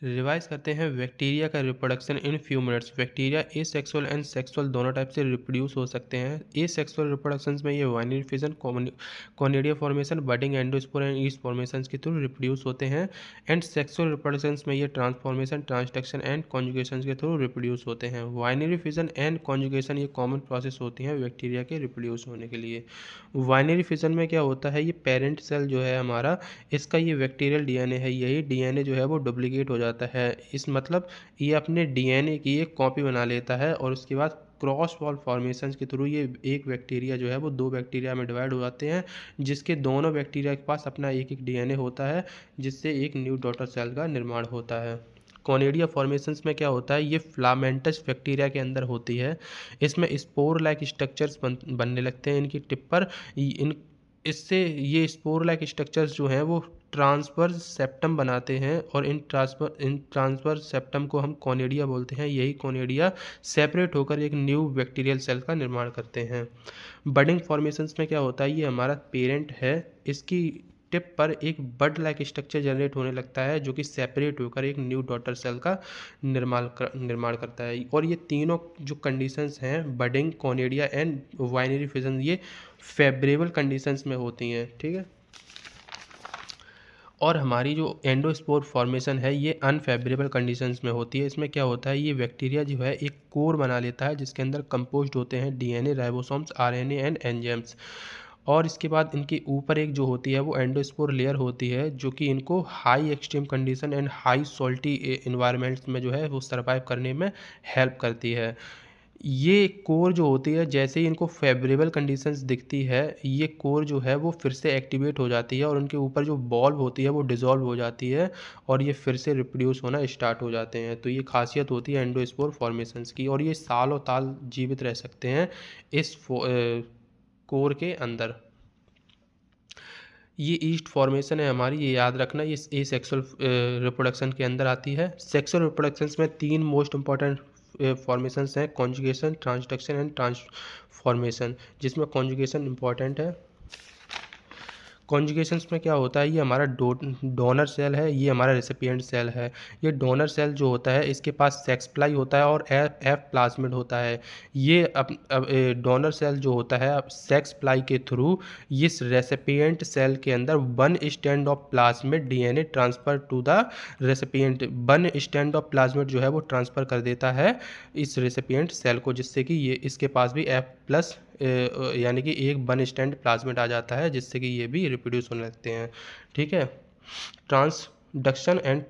Revise करते हैं bacteria का reproduction in few minutes. Bacteria asexual and sexual दोनों टाइप से रिप्रोड्यूस हो सकते हैं। एसेक्सुअल रिप्रोडक्शन में ये binary fission, conidia formation, budding, endospore and east formation के थ्रू रिप्रोड्यूस होते हैं। एंड सेक्सुअल रिप्रोडक्शन में ये ट्रांसफॉर्मेशन, ट्रांसडक्शन एंड कॉन्जुगेशन के थ्रू रिप्रोड्यूस होते हैं। बाइनरी फिजन एंड कॉन्जुगेशन ये कॉमन प्रोसेस होती हैं बैक्टीरिया के रिप्रोड्यूस होने के लिए। बाइनरी फिजन में क्या होता है, ये पेरेंट सेल जो है हमारा, इसका ये बैक्टीरियल डीएनए है, यही डीएनए जो है वो डुप्लीकेट हो जाता है। इस मतलब ये अपने डीएनए की एक कॉपी बना लेता है और उसके बाद क्रॉस वॉल फॉर्मेशन के थ्रू ये एक बैक्टीरिया जो है वो दो बैक्टीरिया में डिवाइड हो जाते हैं, जिसके दोनों बैक्टीरिया के पास अपना एक एक डीएनए होता है, जिससे एक न्यू डॉटर सेल का निर्माण होता है। कॉनिडिया फॉर्मेशंस में क्या होता है, ये फिलामेंटस बैक्टीरिया के अंदर होती है। इसमें स्पोर लाइक स्ट्रक्चर्स बनने लगते हैं इनकी टिप पर। इन इससे ये स्पोर लाइक स्ट्रक्चर्स जो हैं वो ट्रांसवर्स सेप्टम बनाते हैं और इन ट्रांसवर्स सेप्टम को हम कॉनिडिया बोलते हैं। यही कॉनिडिया सेपरेट होकर एक न्यू बैक्टीरियल सेल का निर्माण करते हैं। बडिंग फॉर्मेशंस में क्या होता है, ये हमारा पेरेंट है, इसकी टिप पर एक बड लाइक स्ट्रक्चर जनरेट होने लगता है जो कि सेपरेट होकर एक न्यू डॉटर सेल का निर्माण करता है। और ये तीनों जो कंडीशंस हैं, budding, conidia and binary fission, ये फेवरेबल कंडीशंस में होती हैं। ठीक है। और हमारी जो एंडोस्पोर फॉर्मेशन है ये अनफेवरेबल कंडीशंस में होती है। इसमें क्या होता है, ये बैक्टीरिया जो है एक कोर बना लेता है जिसके अंदर कंपोज्ड होते हैं DNA, ribosomes, RNA and enzymes. और इसके बाद इनके ऊपर एक जो होती है वो एंडोस्पोर लेयर होती है जो कि इनको high extreme condition and high salty environments में जो है वो सर्वाइव करने में हेल्प करती है। ये कोर जो होती है, जैसे ही इनको फेवरेबल कंडीशंस दिखती है, ये कोर जो है वो फिर से एक्टिवेट हो जाती है और उनके ऊपर जो बॉल्व होती है वो डिसॉल्व हो जाती है और ये फिर से रिप्रोड्यूस होना स्टार्ट हो जाते हैं। तो ये खासियत होती है एंडोस्पोर फॉर्मेशंस की, और ये सालों साल जीवित रह सकते हैं इस कोर के अंदर। ये ईस्ट फॉर्मेशन है हमारी, ये याद रखना, ये सेक्सुअल रिप्रोडक्शन के अंदर आती है। सेक्सुअल रिप्रोडक्शन में तीन मोस्ट इंपॉर्टेंट फॉर्मेशंस हैं, कॉन्जुगेशन, ट्रांसडक्शन एंड ट्रांसफॉर्मेशन, जिसमें कॉन्जुगेशन इंपॉर्टेंट है। कॉन्जुगेशंस में क्या होता है, ये हमारा डोनर सेल है, ये हमारा रेसिपिएंट सेल है। ये डोनर सेल जो होता है इसके पास सेक्स प्लाई होता है और एफ प्लाज्मिड होता है। ये अब डोनर सेल जो होता है अब सेक्स प्लाई के थ्रू इस रेसिपिएंट सेल के अंदर one strand of plasmid DNA transfer to the recipient, one strand of plasmid जो है वो ट्रांसफ़र कर देता है इस रेसिपिएंट सेल को, जिससे कि ये इसके पास भी एफ प्लस यानी कि एक वन स्टैंड प्लाज्मिड आ जाता है, जिससे कि ये भी रिप्रोड्यूस होने लगते हैं। ठीक है। Transduction and